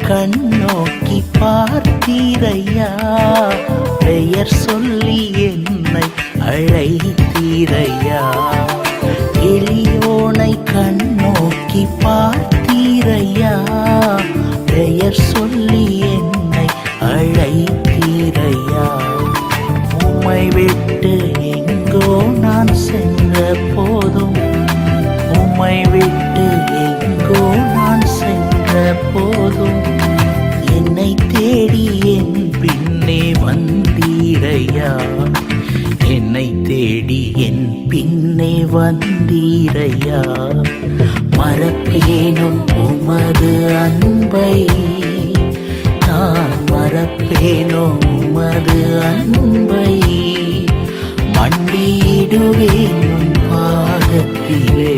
கண்ணோக்கி பார்த்தீரையா, பெயர் சொல்லி என்னை அழைத்தீரையா. எளியோனை கண்ணோக்கி பார்த்தீரையா, பெயர் சொல்லி என்னை அழைத்தீரையா. உம்மை விட்டு எங்கோ நான் சென்ற போதும், உம்மை விட்டு எங்கோ நான் சென்ற போதும், என்னை தேடி என் பின்னே வந்தீரையா, என்னை தேடி என் பின்னே வந்தீரையா. மறப்பேனோ உமது அன்பை, நான் மறப்பேனோ உமது அன்பை, மண்டியிடுவேன் உன் பாதத்திலே.